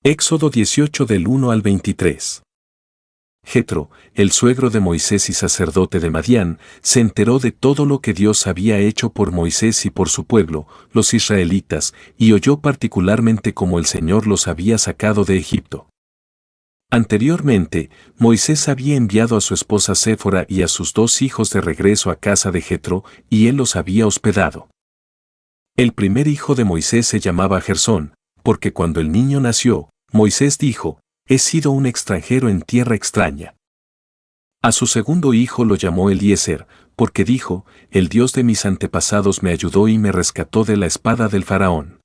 Éxodo 18 del 1 al 23. Jetro, el suegro de Moisés y sacerdote de Madián, se enteró de todo lo que Dios había hecho por Moisés y por su pueblo, los israelitas, y oyó particularmente cómo el Señor los había sacado de Egipto. Anteriormente, Moisés había enviado a su esposa Séfora y a sus 2 hijos de regreso a casa de Jetro, y él los había hospedado. El primer hijo de Moisés se llamaba Gersón, porque cuando el niño nació, Moisés dijo: «He sido un extranjero en tierra extraña». A su segundo hijo lo llamó Eliezer, porque dijo: «El Dios de mis antepasados me ayudó y me rescató de la espada del faraón».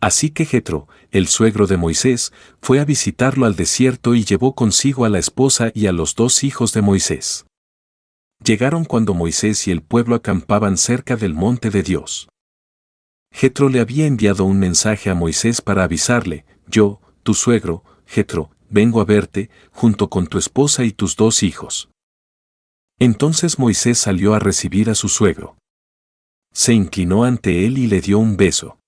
Así que Jetro, el suegro de Moisés, fue a visitarlo al desierto y llevó consigo a la esposa y a los 2 hijos de Moisés. Llegaron cuando Moisés y el pueblo acampaban cerca del monte de Dios. Jetro le había enviado un mensaje a Moisés para avisarle: «Yo, tu suegro, Jetro, vengo a verte, junto con tu esposa y tus 2 hijos». Entonces Moisés salió a recibir a su suegro. Se inclinó ante él y le dio un beso.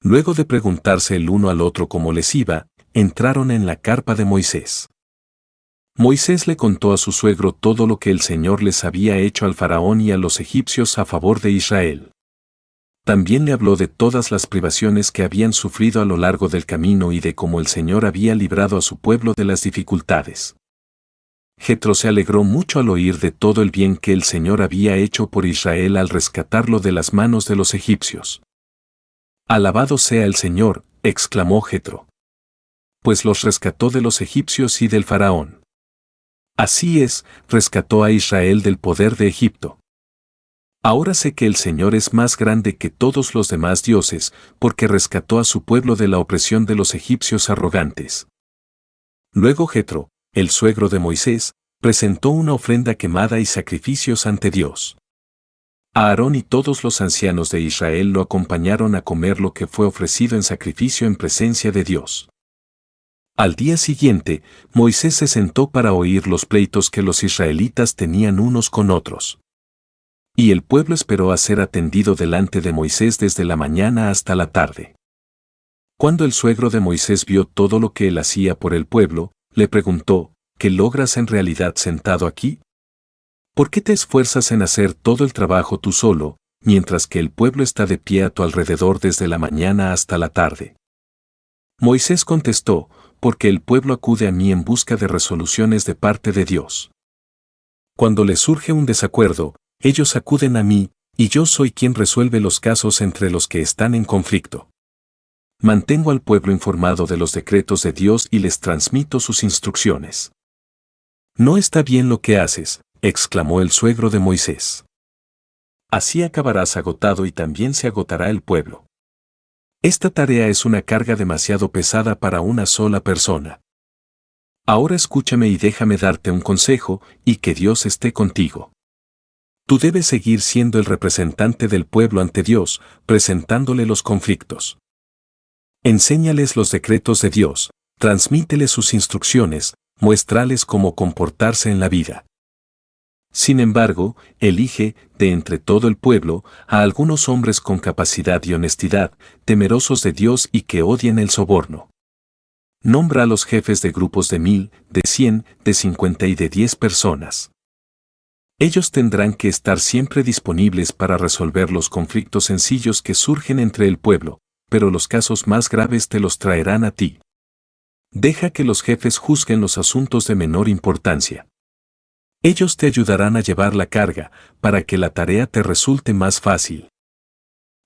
Luego de preguntarse el uno al otro cómo les iba, entraron en la carpa de Moisés. Moisés le contó a su suegro todo lo que el Señor les había hecho al faraón y a los egipcios a favor de Israel. También le habló de todas las privaciones que habían sufrido a lo largo del camino y de cómo el Señor había librado a su pueblo de las dificultades. Jetro se alegró mucho al oír de todo el bien que el Señor había hecho por Israel al rescatarlo de las manos de los egipcios. «Alabado sea el Señor», exclamó Jetro, «pues los rescató de los egipcios y del faraón. Así es, rescató a Israel del poder de Egipto. Ahora sé que el Señor es más grande que todos los demás dioses, porque rescató a su pueblo de la opresión de los egipcios arrogantes». Luego Jetro, el suegro de Moisés, presentó una ofrenda quemada y sacrificios ante Dios. Aarón y todos los ancianos de Israel lo acompañaron a comer lo que fue ofrecido en sacrificio en presencia de Dios. Al día siguiente, Moisés se sentó para oír los pleitos que los israelitas tenían unos con otros. Y el pueblo esperó a ser atendido delante de Moisés desde la mañana hasta la tarde. Cuando el suegro de Moisés vio todo lo que él hacía por el pueblo, le preguntó: «¿Qué logras en realidad sentado aquí? ¿Por qué te esfuerzas en hacer todo el trabajo tú solo, mientras que el pueblo está de pie a tu alrededor desde la mañana hasta la tarde?» Moisés contestó: «Porque el pueblo acude a mí en busca de resoluciones de parte de Dios. Cuando les surge un desacuerdo, ellos acuden a mí, y yo soy quien resuelve los casos entre los que están en conflicto. Mantengo al pueblo informado de los decretos de Dios y les transmito sus instrucciones». «No está bien lo que haces», exclamó el suegro de Moisés. «Así acabarás agotado y también se agotará el pueblo. Esta tarea es una carga demasiado pesada para una sola persona. Ahora escúchame y déjame darte un consejo, y que Dios esté contigo. Tú debes seguir siendo el representante del pueblo ante Dios, presentándole los conflictos. Enséñales los decretos de Dios, transmíteles sus instrucciones, muéstrales cómo comportarse en la vida. Sin embargo, elige, de entre todo el pueblo, a algunos hombres con capacidad y honestidad, temerosos de Dios y que odien el soborno. Nombra a los jefes de grupos de 1000, de 100, de 50 y de 10 personas. Ellos tendrán que estar siempre disponibles para resolver los conflictos sencillos que surgen entre el pueblo, pero los casos más graves te los traerán a ti. Deja que los jefes juzguen los asuntos de menor importancia. Ellos te ayudarán a llevar la carga, para que la tarea te resulte más fácil.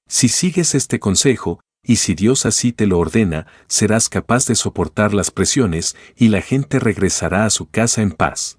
Si sigues este consejo, y si Dios así te lo ordena, serás capaz de soportar las presiones, y la gente regresará a su casa en paz».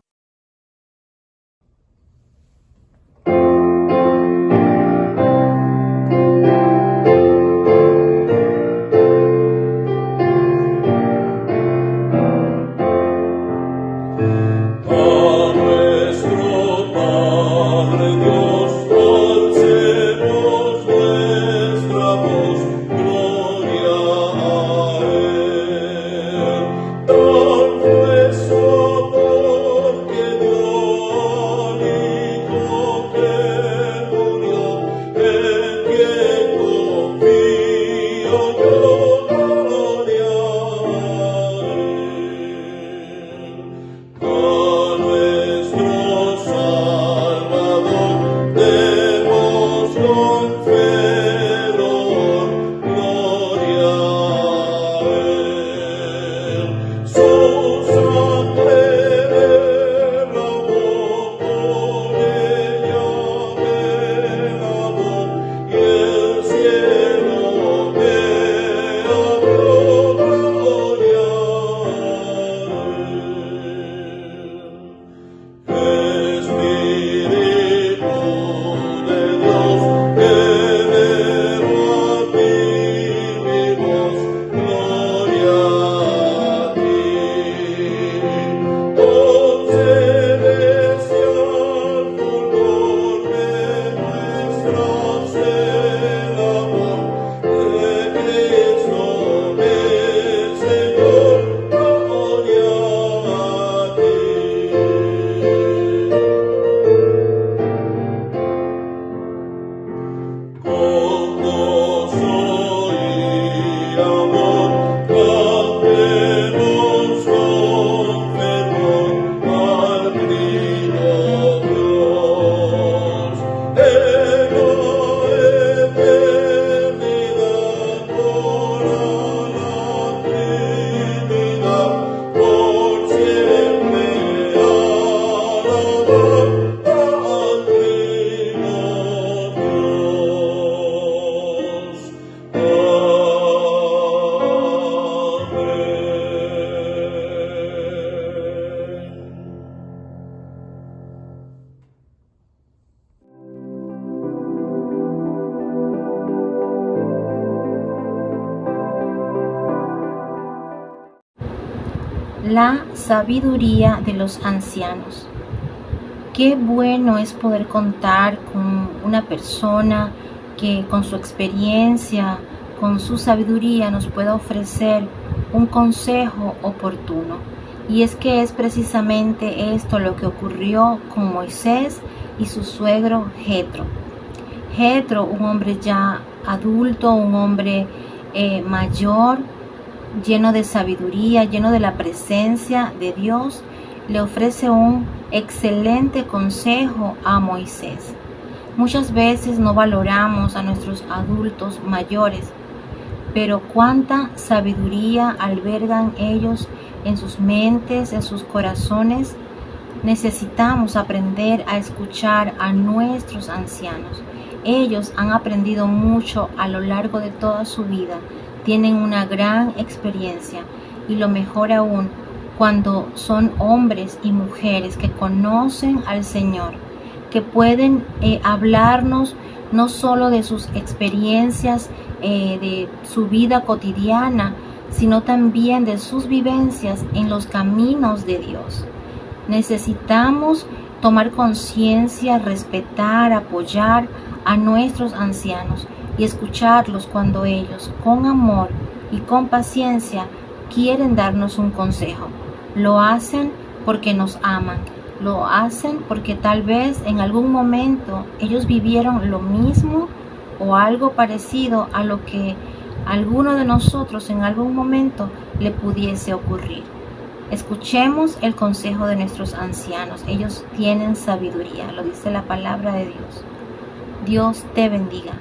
la sabiduría de los ancianos. Qué bueno es poder contar con una persona que con su experiencia, con su sabiduría nos pueda ofrecer un consejo oportuno. Y es que es precisamente esto lo que ocurrió con Moisés y su suegro Jetro. Jetro, un hombre ya adulto, un hombre mayor, lleno de sabiduría, lleno de la presencia de Dios, le ofrece un excelente consejo a Moisés. Muchas veces no valoramos a nuestros adultos mayores, pero cuánta sabiduría albergan ellos en sus mentes, en sus corazones. Necesitamos aprender a escuchar a nuestros ancianos. Ellos han aprendido mucho a lo largo de toda su vida, tienen una gran experiencia y lo mejor aún, cuando son hombres y mujeres que conocen al Señor, que pueden hablarnos no solo de sus experiencias, de su vida cotidiana, sino también de sus vivencias en los caminos de Dios. Necesitamos tomar conciencia, respetar, apoyar a nuestros ancianos y escucharlos cuando ellos, con amor y con paciencia, quieren darnos un consejo. Lo hacen porque nos aman, lo hacen porque tal vez en algún momento ellos vivieron lo mismo o algo parecido a lo que a alguno de nosotros en algún momento le pudiese ocurrir. Escuchemos el consejo de nuestros ancianos. Ellos tienen sabiduría, lo dice la palabra de Dios. Dios te bendiga.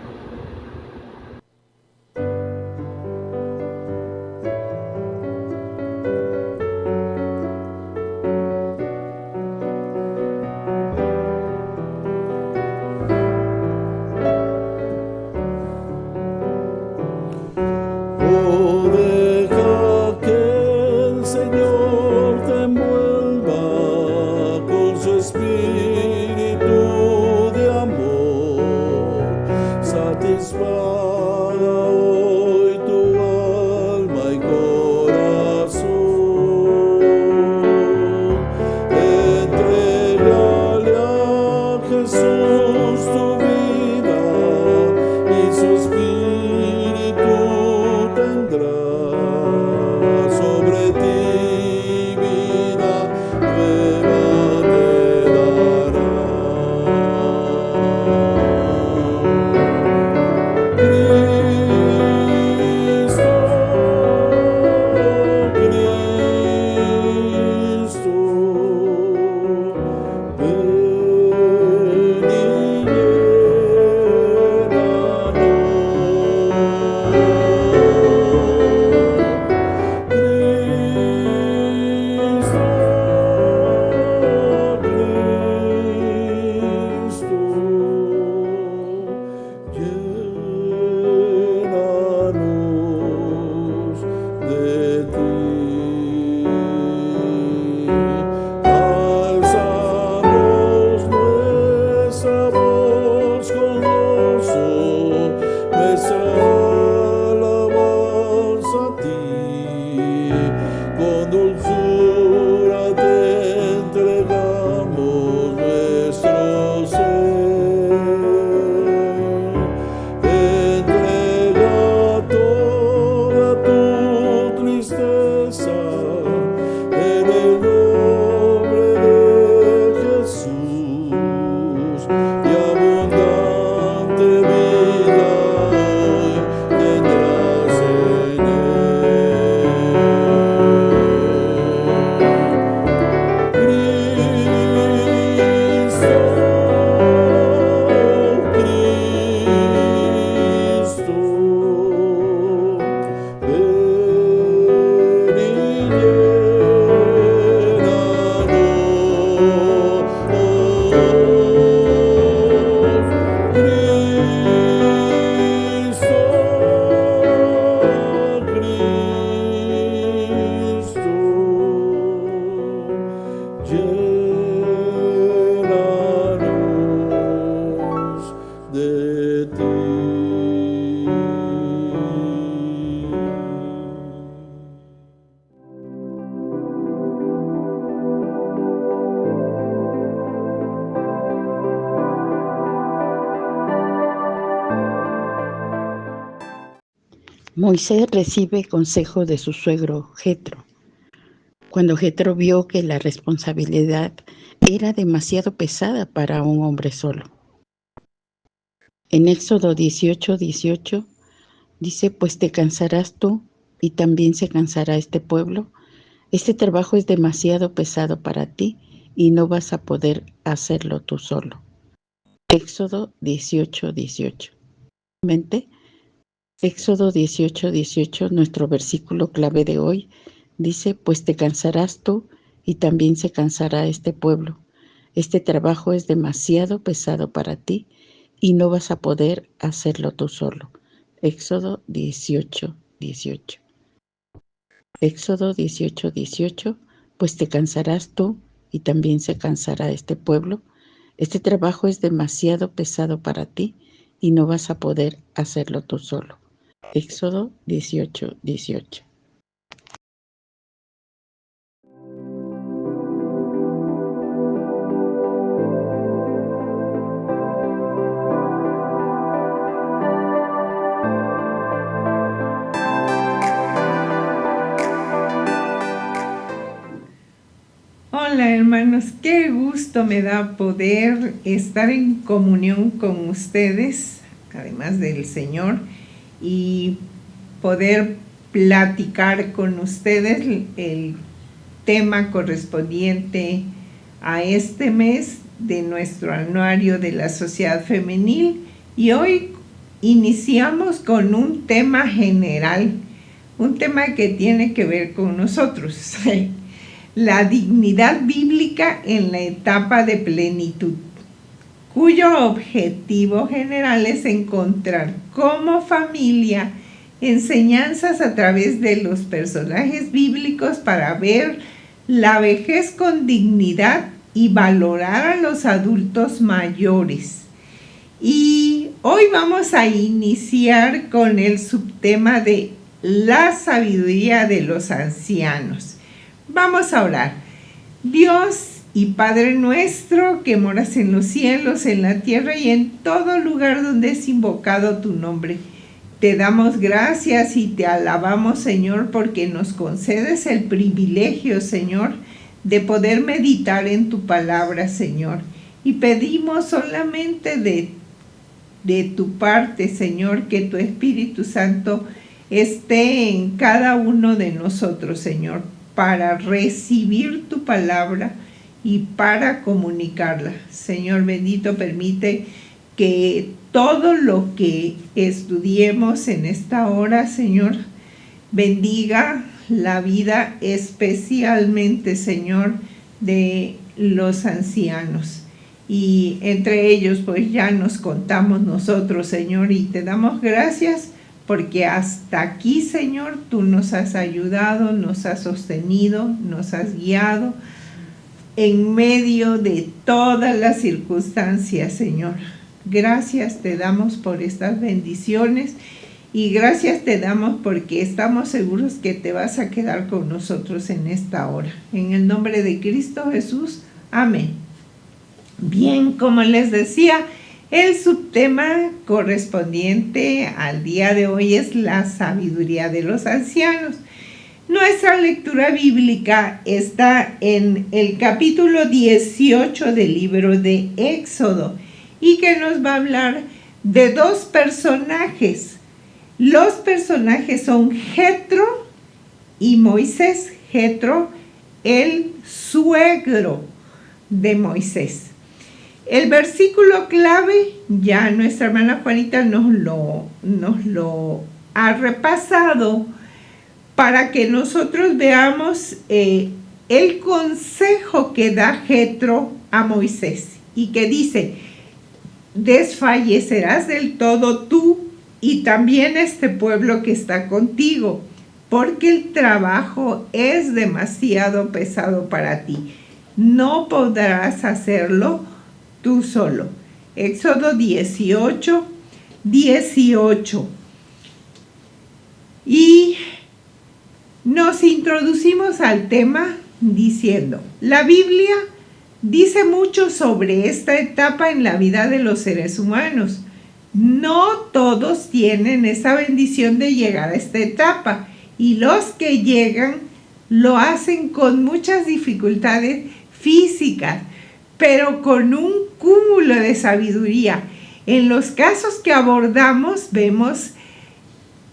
Moisés recibe consejo de su suegro Jetro. Cuando Jetro vio que la responsabilidad era demasiado pesada para un hombre solo. En Éxodo 18:18 dice, pues te cansarás tú y también se cansará este pueblo. Este trabajo es demasiado pesado para ti y no vas a poder hacerlo tú solo. Éxodo 18:18. Éxodo 18:18, nuestro versículo clave de hoy, dice, pues te cansarás tú y también se cansará este pueblo. Este trabajo es demasiado pesado para ti y no vas a poder hacerlo tú solo. Éxodo 18:18. Éxodo 18:18, pues te cansarás tú y también se cansará este pueblo. Este trabajo es demasiado pesado para ti y no vas a poder hacerlo tú solo. Éxodo 18:18. Hola hermanos, qué gusto me da poder estar en comunión con ustedes, además del Señor, y poder platicar con ustedes el tema correspondiente a este mes de nuestro anuario de la Sociedad Femenil. Y hoy iniciamos con un tema general, un tema que tiene que ver con nosotros. La dignidad bíblica en la etapa de plenitud, cuyo objetivo general es encontrar como familia enseñanzas a través de los personajes bíblicos para ver la vejez con dignidad y valorar a los adultos mayores. Y hoy vamos a iniciar con el subtema de la sabiduría de los ancianos. Vamos a orar. Dios y Padre nuestro, que moras en los cielos, en la tierra y en todo lugar donde es invocado tu nombre, te damos gracias y te alabamos, Señor, porque nos concedes el privilegio, Señor, de poder meditar en tu palabra, Señor. Y pedimos solamente de tu parte, Señor, que tu Espíritu Santo esté en cada uno de nosotros, Señor, para recibir tu palabra y para comunicarla. Señor bendito, permite que todo lo que estudiemos en esta hora, Señor, bendiga la vida especialmente, Señor, de los ancianos. Y entre ellos, pues ya nos contamos nosotros, Señor, y te damos gracias porque hasta aquí, Señor, tú nos has ayudado, nos has sostenido, nos has guiado en medio de todas las circunstancias, Señor. Gracias te damos por estas bendiciones y gracias te damos porque estamos seguros que te vas a quedar con nosotros en esta hora. En el nombre de Cristo Jesús, amén. Bien, como les decía, el subtema correspondiente al día de hoy es la sabiduría de los ancianos. Nuestra lectura bíblica está en el capítulo 18 del libro de Éxodo y que nos va a hablar de dos personajes. Los personajes son Jetro y Moisés. Jetro, el suegro de Moisés. El versículo clave, ya nuestra hermana Juanita nos lo ha repasado para que nosotros veamos el consejo que da Jetro a Moisés y que dice, desfallecerás del todo tú y también este pueblo que está contigo, porque el trabajo es demasiado pesado para ti. No podrás hacerlo tú solo. Éxodo 18:18. Y nos introducimos al tema diciendo, la Biblia dice mucho sobre esta etapa en la vida de los seres humanos. no todos tienen esa bendición de llegar a esta etapa, y los que llegan lo hacen con muchas dificultades físicas, pero con un cúmulo de sabiduría. En los casos que abordamos vemos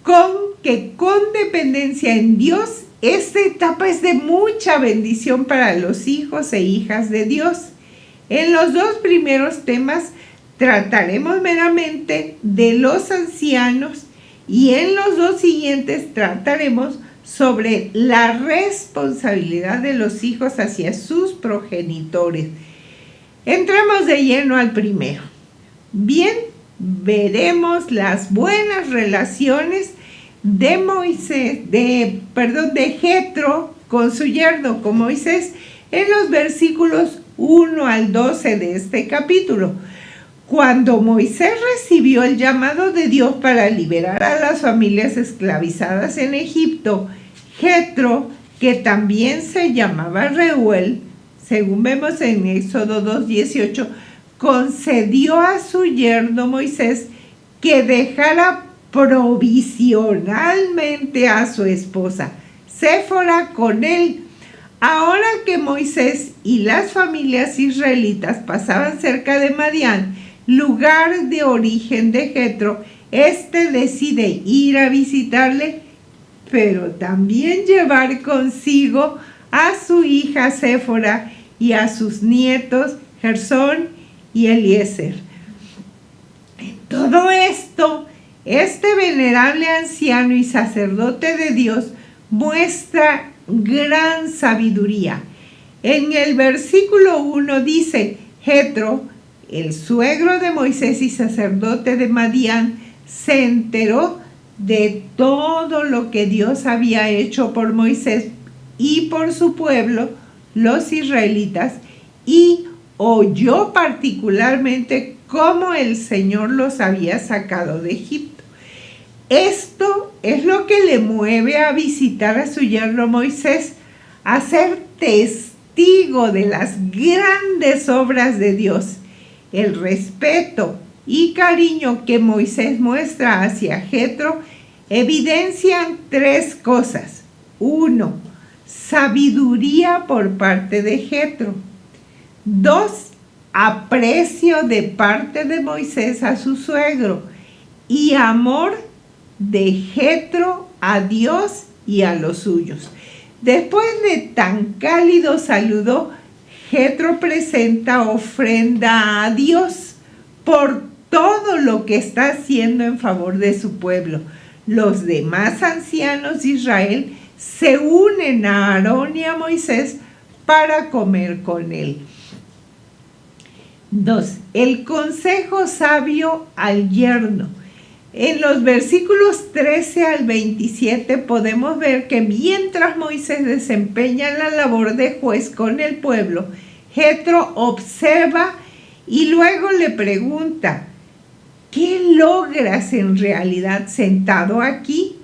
con dependencia en Dios, esta etapa es de mucha bendición para los hijos e hijas de Dios. En los dos primeros temas trataremos meramente de los ancianos, y en los dos siguientes trataremos sobre la responsabilidad de los hijos hacia sus progenitores. Entremos de lleno al primero. Bien, veremos las buenas relaciones de Jetro con su yerno, con Moisés, en los versículos 1 al 12 de este capítulo. Cuando Moisés recibió el llamado de Dios para liberar a las familias esclavizadas en Egipto, Jetro, que también se llamaba Reuel, según vemos en Éxodo 2:18, concedió a su yerno Moisés que dejara provisionalmente a su esposa Séfora con él. Ahora que Moisés y las familias israelitas pasaban cerca de Madián, lugar de origen de Jetro, éste decide ir a visitarle, pero también llevar consigo a su hija Séfora y a sus nietos Gersón y Eliezer. En todo esto, este venerable anciano y sacerdote de Dios muestra gran sabiduría. En el versículo 1 dice: Jetro, el suegro de Moisés y sacerdote de Madián, se enteró de todo lo que Dios había hecho por Moisés y por su pueblo, los israelitas, y oyó particularmente cómo el Señor los había sacado de Egipto. Esto es lo que le mueve a visitar a su yerno Moisés, a ser testigo de las grandes obras de Dios. El respeto y cariño que Moisés muestra hacia Jetro evidencian tres cosas. 1. Sabiduría por parte de Jetro. 2. Aprecio de parte de Moisés a su suegro. Y amor de Jetro a Dios y a los suyos. Después de tan cálido saludo, Jetro presenta ofrenda a Dios por todo lo que está haciendo en favor de su pueblo. Los demás ancianos de Israel se unen a Aarón y a Moisés para comer con él. 2. El consejo sabio al yerno. En los versículos 13 al 27 podemos ver que mientras Moisés desempeña la labor de juez con el pueblo, Jetro observa y luego le pregunta: ¿qué logras en realidad sentado aquí?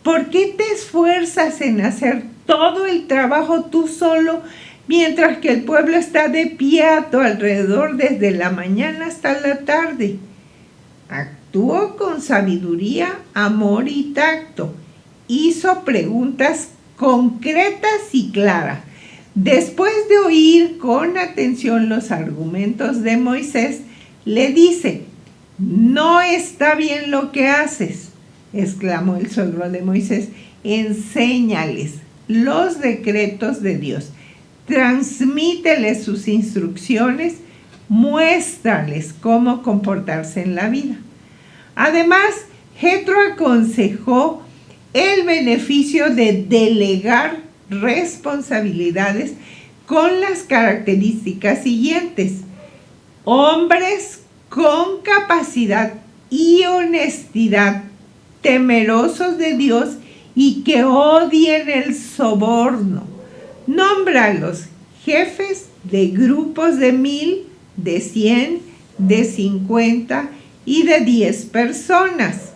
¿Por qué te esfuerzas en hacer todo el trabajo tú solo, mientras que el pueblo está de pie a tu alrededor desde la mañana hasta la tarde? Actuó con sabiduría, amor y tacto. Hizo preguntas concretas y claras. Después de oír con atención los argumentos de Moisés, le dice: «No está bien lo que haces», exclamó el suegro de Moisés. «Enséñales los decretos de Dios, transmíteles sus instrucciones, muéstrales cómo comportarse en la vida». Además, Jetro aconsejó el beneficio de delegar responsabilidades con las características siguientes: hombres con capacidad y honestidad, temerosos de Dios y que odien el soborno. Nómbralos jefes de grupos de 1000, de 100, de 50 y de 10 personas.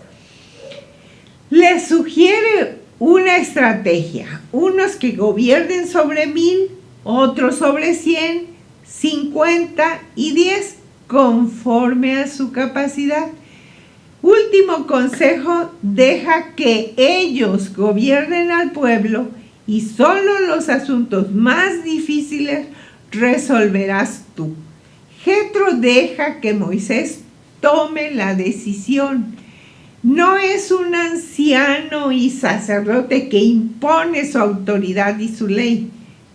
Les sugiere una estrategia: unos que gobiernen sobre 1000, otros sobre 100, 50 y 10, conforme a su capacidad. Último consejo, deja que ellos gobiernen al pueblo y solo los asuntos más difíciles resolverás tú. Jetro deja que Moisés tome la decisión. No es un anciano y sacerdote que impone su autoridad y su ley.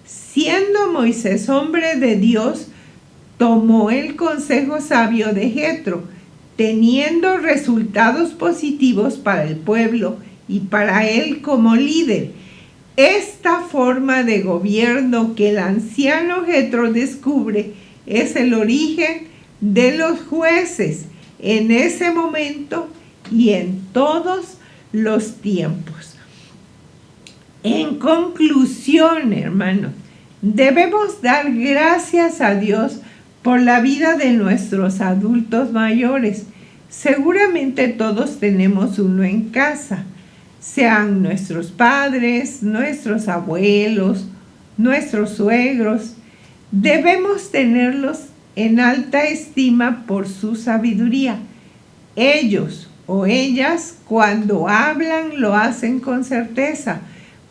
Siendo Moisés hombre de Dios, tomó el consejo sabio de Jetro, teniendo resultados positivos para el pueblo y para él como líder. Esta forma de gobierno que el anciano Jetro descubre es el origen de los jueces en ese momento y en todos los tiempos. En conclusión, hermanos, debemos dar gracias a Dios por la vida de nuestros adultos mayores. Seguramente todos tenemos uno en casa, sean nuestros padres, nuestros abuelos, nuestros suegros. Debemos tenerlos en alta estima por su sabiduría. Ellos o ellas, cuando hablan, lo hacen con certeza,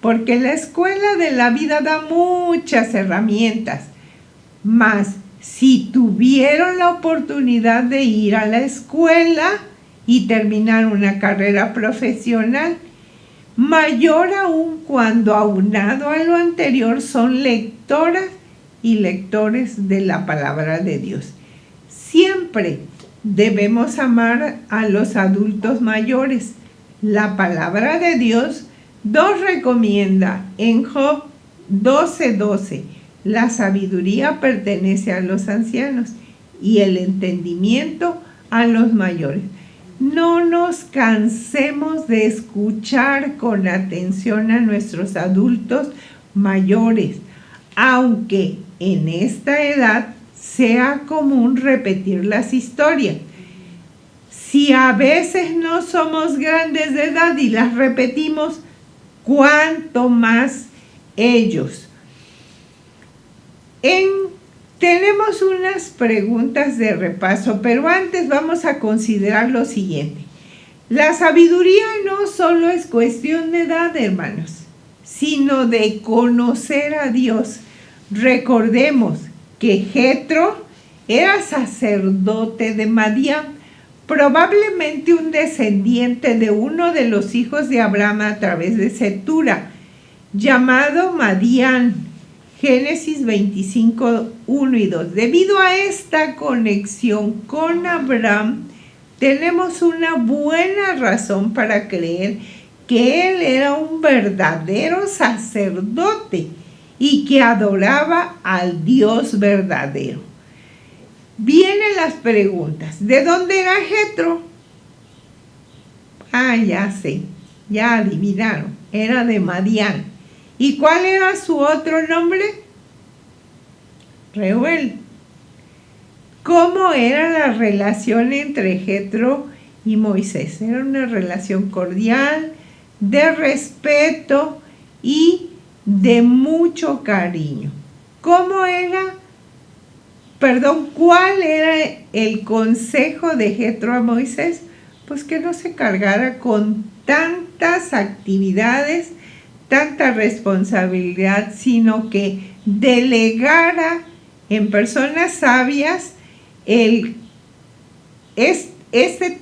porque la escuela de la vida da muchas herramientas. Mas, si tuvieron la oportunidad de ir a la escuela y terminar una carrera profesional, mayor aún cuando aunado a lo anterior son lectoras y lectores de la palabra de Dios. Siempre debemos amar a los adultos mayores. La palabra de Dios nos recomienda en Job 12:12, la sabiduría pertenece a los ancianos y el entendimiento a los mayores. No nos cansemos de escuchar con atención a nuestros adultos mayores, aunque en esta edad sea común repetir las historias. Si a veces no somos grandes de edad y las repetimos, cuánto más ellos. Tenemos unas preguntas de repaso, pero antes vamos a considerar lo siguiente. La sabiduría no solo es cuestión de edad, hermanos, sino de conocer a Dios. Recordemos que Jetro era sacerdote de Madián, probablemente un descendiente de uno de los hijos de Abraham a través de Cetura, llamado Madián. Génesis 25, 1 y 2. Debido a esta conexión con Abraham, tenemos una buena razón para creer que él era un verdadero sacerdote y que adoraba al Dios verdadero. Vienen las preguntas. ¿De dónde era Jetro? Ya sé, ya adivinaron. Era de Madián. ¿Y cuál era su otro nombre? Reuel. ¿Cómo era la relación entre Jetro y Moisés? Era una relación cordial, de respeto y de mucho cariño. ¿Cuál era el consejo de Jetro a Moisés? Pues que no se cargara con tantas actividades, tanta responsabilidad, sino que delegara en personas sabias este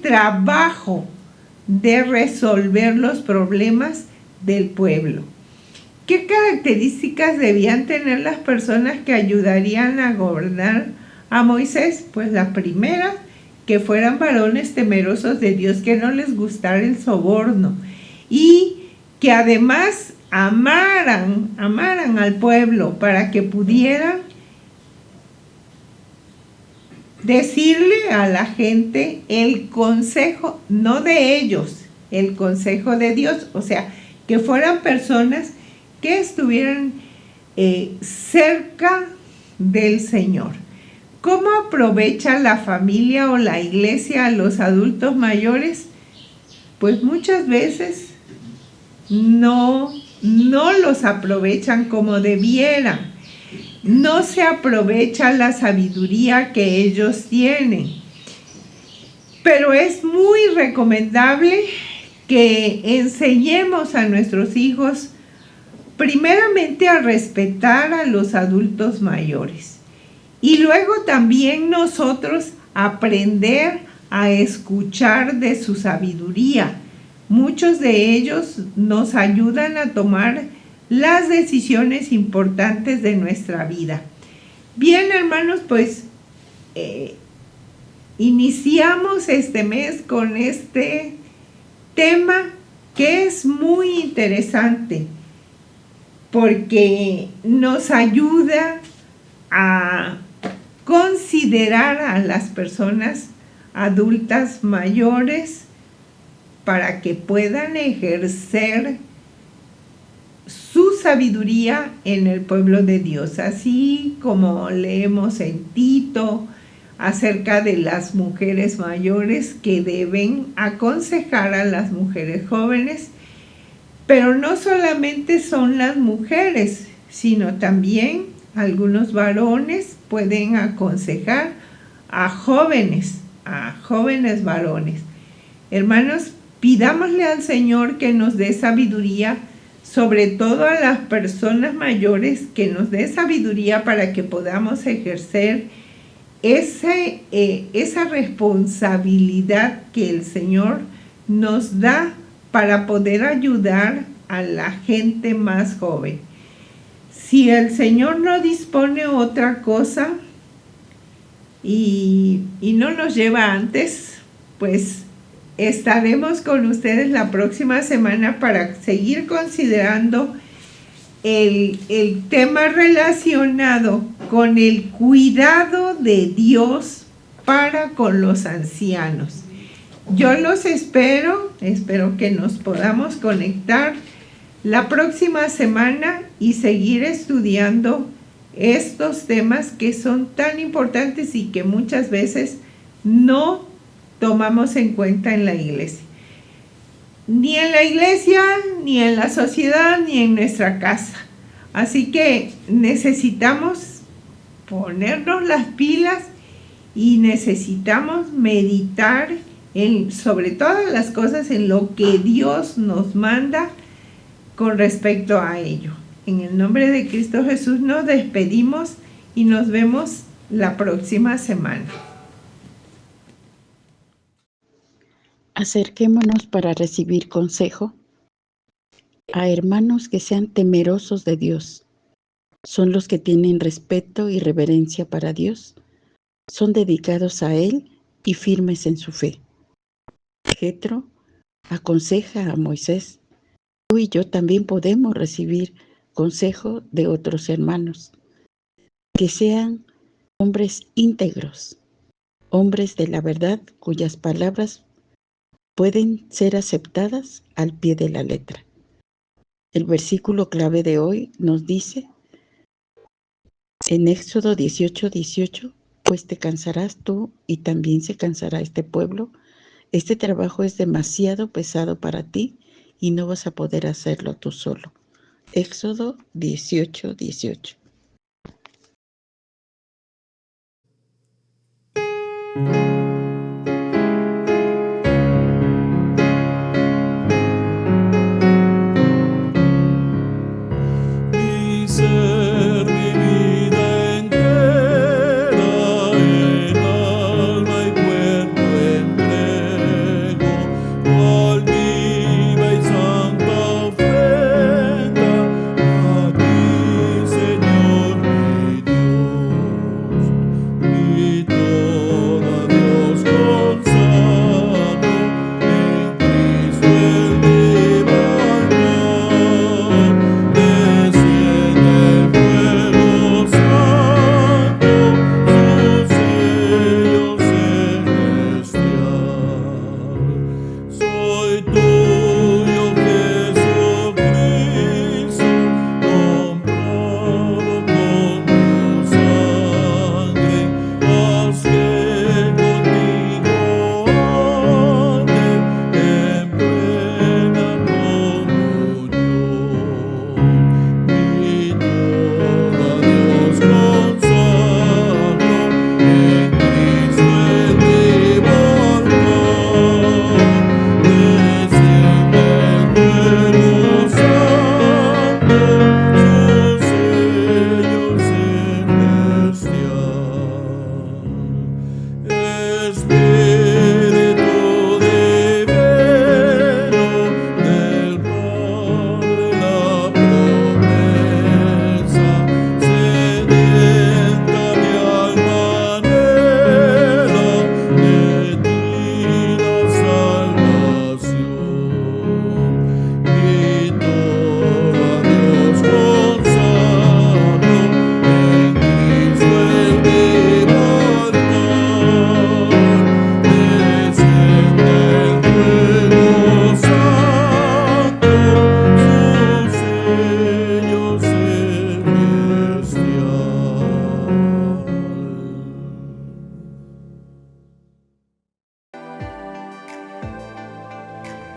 trabajo de resolver los problemas del pueblo. ¿Qué características debían tener las personas que ayudarían a gobernar a Moisés? Pues la primera, que fueran varones temerosos de Dios, que no les gustara el soborno y que además amaran al pueblo para que pudieran decirle a la gente el consejo, no de ellos, el consejo de Dios. O sea, que fueran personas que estuvieran cerca del Señor. ¿Cómo aprovecha la familia o la iglesia a los adultos mayores? Pues muchas veces no los aprovechan como debieran. No se aprovecha la sabiduría que ellos tienen. Pero es muy recomendable que enseñemos a nuestros hijos primeramente a respetar a los adultos mayores y luego también nosotros aprender a escuchar de su sabiduría. Muchos de ellos nos ayudan a tomar las decisiones importantes de nuestra vida. Bien, hermanos, pues iniciamos este mes con este tema que es muy interesante porque nos ayuda a considerar a las personas adultas mayores para que puedan ejercer su sabiduría en el pueblo de Dios, así como leemos en Tito acerca de las mujeres mayores que deben aconsejar a las mujeres jóvenes, pero no solamente son las mujeres, sino también algunos varones pueden aconsejar a jóvenes varones. Hermanos, pidámosle al Señor que nos dé sabiduría, sobre todo a las personas mayores, que nos dé sabiduría para que podamos ejercer esa responsabilidad que el Señor nos da para poder ayudar a la gente más joven. Si el Señor no dispone otra cosa y no nos lleva antes, pues estaremos con ustedes la próxima semana para seguir considerando el tema relacionado con el cuidado de Dios para con los ancianos. Yo los espero que nos podamos conectar la próxima semana y seguir estudiando estos temas que son tan importantes y que muchas veces no tomamos en cuenta en la iglesia. Ni en la iglesia, ni en la sociedad, ni en nuestra casa. Así que necesitamos ponernos las pilas y necesitamos meditar sobre todas las cosas en lo que Dios nos manda con respecto a ello. En el nombre de Cristo Jesús nos despedimos y nos vemos la próxima semana. Acerquémonos para recibir consejo a hermanos que sean temerosos de Dios. Son los que tienen respeto y reverencia para Dios. Son dedicados a Él y firmes en su fe. Jetro aconseja a Moisés. Tú y yo también podemos recibir consejo de otros hermanos. Que sean hombres íntegros, hombres de la verdad cuyas palabras pueden ser aceptadas al pie de la letra. El versículo clave de hoy nos dice en Éxodo 18:18, pues te cansarás tú y también se cansará este pueblo. Este trabajo es demasiado pesado para ti y no vas a poder hacerlo tú solo. Éxodo 18:18.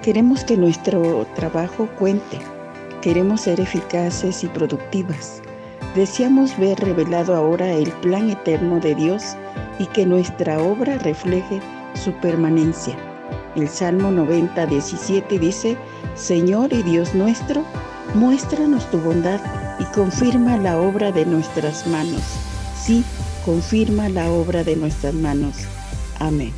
Queremos que nuestro trabajo cuente. Queremos ser eficaces y productivas. Deseamos ver revelado ahora el plan eterno de Dios y que nuestra obra refleje su permanencia. El Salmo 90:17 dice: Señor y Dios nuestro, muéstranos tu bondad y confirma la obra de nuestras manos. Sí, confirma la obra de nuestras manos. Amén.